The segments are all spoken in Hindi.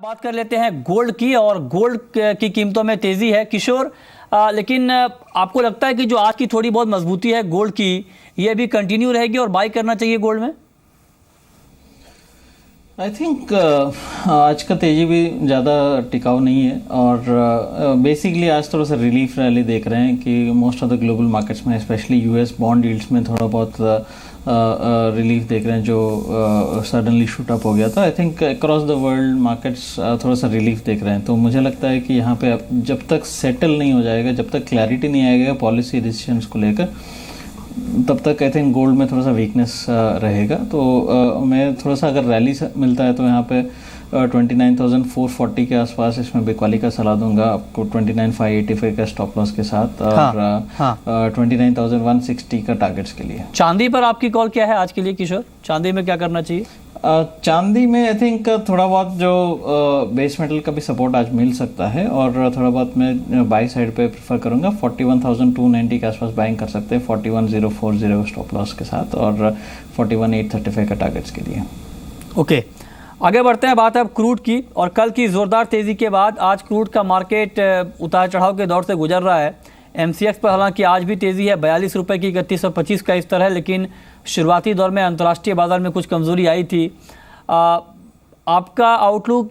बात कर लेते हैं गोल्ड की। और गोल्ड की कीमतों में तेजी है किशोर, लेकिन आपको लगता है कि जो आज की थोड़ी बहुत मजबूती है गोल्ड की, ये भी कंटिन्यू रहेगी और बाई करना चाहिए गोल्ड में? आई थिंक आज का तेजी भी ज़्यादा टिकाऊ नहीं है और बेसिकली आज थोड़ा सा रिलीफ रैली देख रहे हैं कि most of the global markets में स्पेशली यूएस बॉन्ड यील्ड्स में थोड़ा बहुत रिलीफ देख रहे हैं जो सडनली शूट अप हो गया था। I think across the world markets थोड़ा सा रिलीफ देख रहे हैं। तो मुझे लगता है कि यहाँ पे जब तक सेटल नहीं हो जाएगा, जब तक क्लैरिटी नहीं आएगा पॉलिसी डिसीजंस को लेकर, तब तक आई थिंक गोल्ड में थोड़ा सा वीकनेस रहेगा। तो मैं थोड़ा सा अगर रैली मिलता है तो यहाँ पे 29,440 के आसपास इसमें बिकवाली का सलाह दूंगा आपको, 29,585 का स्टॉप लॉस के साथ और 29,160 का टारगेट्स के लिए। चांदी पर आपकी कॉल क्या है आज के लिए किशोर? चांदी में क्या करना चाहिए? चांदी में आई थिंक थोड़ा बहुत जो बेस मेटल का भी सपोर्ट आज मिल सकता है और थोड़ा बहुत मैं बाई साइड पे प्रेफर करूंगा। 41,290 के आसपास बाइंग कर सकते हैं 41,040 स्टॉप लॉस के साथ और 41,835 का टारगेट्स के लिए। ओके, आगे बढ़ते हैं। बात है अब क्रूड की। और कल की ज़ोरदार तेज़ी के बाद आज क्रूड का मार्केट उतार चढ़ाव के दौर से गुजर रहा है। MCX पर हालांकि आज भी तेज़ी है, 42 रुपये की 3125 का स्तर है, लेकिन शुरुआती दौर में अंतर्राष्ट्रीय बाजार में कुछ कमज़ोरी आई थी। आपका आउटलुक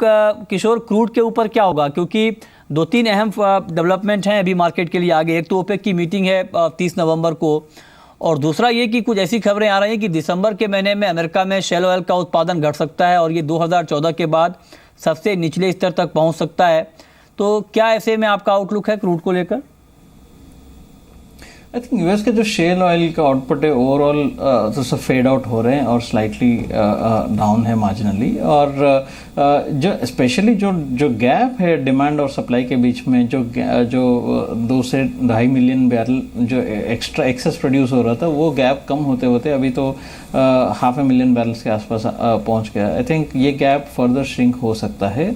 किशोर क्रूड के ऊपर क्या होगा? क्योंकि दो तीन अहम डेवलपमेंट हैं अभी मार्केट के लिए आगे। एक तो ओपेक की मीटिंग है 30 नवंबर को, और दूसरा ये कि कुछ ऐसी खबरें आ रही हैं कि दिसंबर के महीने में अमेरिका में शेल ऑयल का उत्पादन घट सकता है और ये 2014 के बाद सबसे निचले स्तर तक पहुंच सकता है। तो क्या ऐसे में आपका आउटलुक है क्रूड को लेकर? आई थिंक यूएस के जो शेल ऑयल का आउटपुट है ओवरऑल तो सब फेड आउट हो रहे हैं और स्लाइटली डाउन है मार्जिनली। और जो स्पेशली जो गैप है डिमांड और सप्लाई के बीच में, जो 2 से 2.5 मिलियन बैरल जो एक्स्ट्रा एक्सेस प्रोड्यूस हो रहा था, वो गैप कम होते होते अभी तो 500,000 बैरल्स के आसपास पहुंच गया। आई थिंक ये गैप फर्दर श्रिंक हो सकता है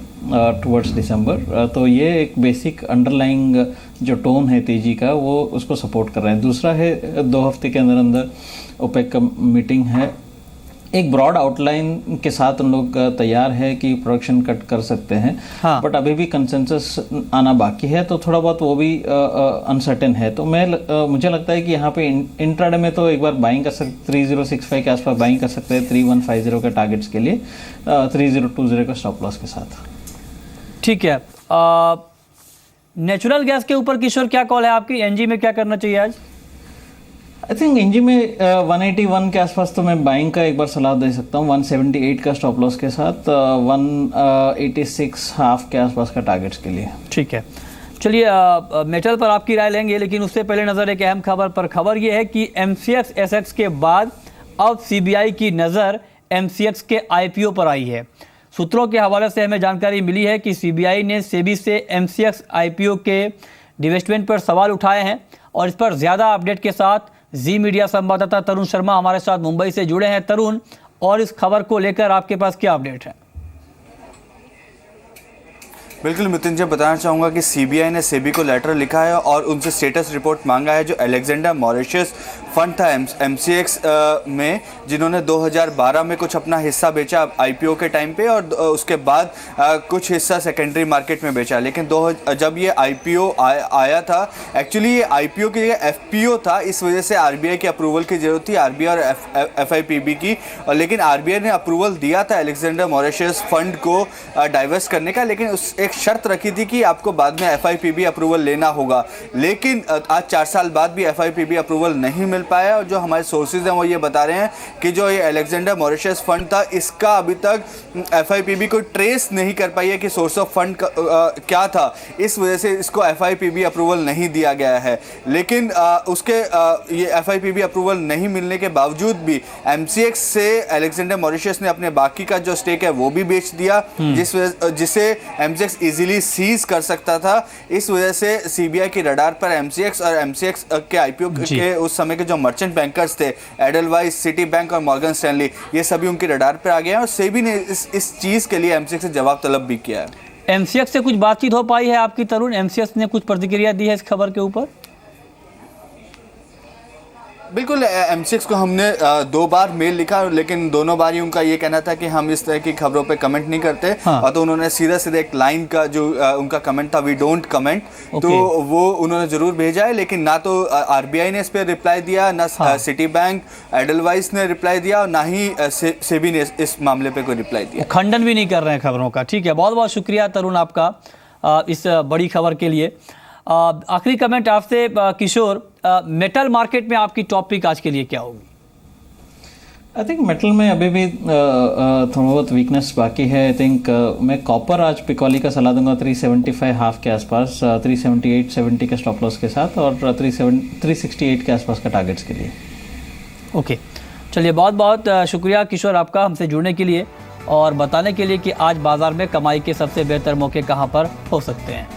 टुवर्ड्स दिसंबर। तो ये एक बेसिक अंडरलाइंग जो टोन है तेजी का वो उसको सपोर्ट कर रहे हैं। दूसरा है 2 हफ्ते के अंदर अंदर ओपेक का मीटिंग है। एक ब्रॉड आउटलाइन के साथ उन लोग तैयार है कि प्रोडक्शन कट कर सकते हैं, बट अभी भी कंसेंसस आना बाकी है, तो थोड़ा बहुत वो भी अनसर्टेन है। तो मुझे लगता है कि यहाँ पे इंट्राडे में तो एक बार बाइंग कर सकते, 3065 के आसपास बाइंग कर सकते हैं 3150 के टारगेट्स के लिए, 3020 का स्टॉप लॉस के साथ। ठीक है। नेचुरल गैस के ऊपर किशोर क्या कॉल है आपकी? एनजी में क्या करना चाहिए आज? आई थिंक एनजी में 181 के आसपास तो मैं बाइंग का एक बार सलाह दे सकता हूँ, 178 का स्टॉप लॉस के साथ 186 हाफ के आसपास का टारगेट्स के लिए। ठीक है, चलिए मेटल पर आपकी राय लेंगे, लेकिन उससे पहले नज़र एक अहम खबर पर। खबर ये है कि MCX SX के बाद अब CBI की नज़र MCX के IPO पर आई है। सूत्रों के हवाले से हमें जानकारी मिली है कि CBI ने सेबी से MCX IPO के डिवेस्टमेंट पर सवाल उठाए हैं, और इस पर ज़्यादा अपडेट के साथ जी मीडिया संवाददाता तरुण शर्मा हमारे साथ मुंबई से जुड़े हैं। तरुण, और इस खबर को लेकर आपके पास क्या अपडेट है? बिल्कुल मृत्युंजय, बताना चाहूँगा कि सीबीआई ने सेबी को लेटर लिखा है और उनसे स्टेटस रिपोर्ट मांगा है। जो अलेक्जेंडर मॉरिशस फंड था MCX में, जिन्होंने 2012 में कुछ अपना हिस्सा बेचा IPO के टाइम पे, और उसके बाद कुछ हिस्सा सेकेंडरी मार्केट में बेचा। लेकिन जब ये IPO आया था, एक्चुअली ये IPO के लिए FPO था, इस वजह से RBI की अप्रूवल की ज़रूरत थी, RBI और FIPB की। और लेकिन RBI ने अप्रूवल दिया था अलेक्जेंडर मॉरिशस फंड को डाइवर्स करने का, लेकिन उस एक शर्त रखी थी कि आपको बाद में FIPB अप्रूवल लेना होगा। लेकिन आज 4 साल बाद भी FIPB अप्रूवल नहीं मिल पाया, और जो हमारे सोर्सेज हैं वो ये बता रहे हैं कि जो ये अलेक्जेंडर मॉरिशस फंड था, इसका अभी तक FIPB को ट्रेस नहीं कर पाई है कि सोर्स ऑफ फंड क्या था। इस वजह से इसको FIPB अप्रूवल नहीं दिया गया है। लेकिन ये FIPB अप्रूवल नहीं मिलने के बावजूद भी MCX से अलेक्जेंडर मॉरिशस ने अपने बाकी का जो स्टेक है वो भी बेच दिया, जिसे MCX इजीली सीज कर सकता था। इस वजह से CBI की रडार पर MCX और MCX के IPO के उस समय के जो मर्चेंट बैंकर्स थे, एडलवाइस, सिटी बैंक और मॉर्गन स्टैनली, ये सभी उनकी रडार पर आ गए हैं, और सेबी ने इस चीज़ के लिए MCX से जवाब तलब भी किया है। MCX से कुछ बातचीत हो पाई है आपकी तरुण? MCX ने कुछ प्रतिक्रिया दी है इस खबर के ऊपर? बिल्कुल M6 को हमने 2 बार मेल लिखा, लेकिन दोनों बार ही उनका ये कहना था कि हम इस तरह की खबरों पे कमेंट नहीं करते। हाँ। और तो उन्होंने सीधा एक लाइन का जो उनका कमेंट था, वी डोंट कमेंट, तो वो उन्होंने ज़रूर भेजा है, लेकिन ना तो RBI ने इस पर रिप्लाई दिया, ना सिटी बैंक एडलवाइस ने रिप्लाई दिया, और ना ही सेबी ने इस मामले पे कोई रिप्लाई दिया। खंडन भी नहीं कर रहे हैं खबरों का। ठीक है, बहुत बहुत शुक्रिया तरुण आपका इस बड़ी खबर के लिए। आखिरी कमेंट आपसे किशोर, मेटल मार्केट में आपकी टॉपिक आज के लिए क्या होगी? आई थिंक मेटल में अभी भी थोड़ा बहुत वीकनेस बाकी है। आई थिंक मैं कॉपर आज पिकॉली का सलाह दूंगा 375 हाफ के आसपास, 378.70 के स्टॉप लॉस के साथ, और 368 के आसपास का टारगेट्स के लिए। ओके, चलिए बहुत बहुत शुक्रिया किशोर आपका हमसे जुड़ने के लिए और बताने के लिए कि आज बाजार में कमाई के सबसे बेहतर मौके कहां पर हो सकते हैं।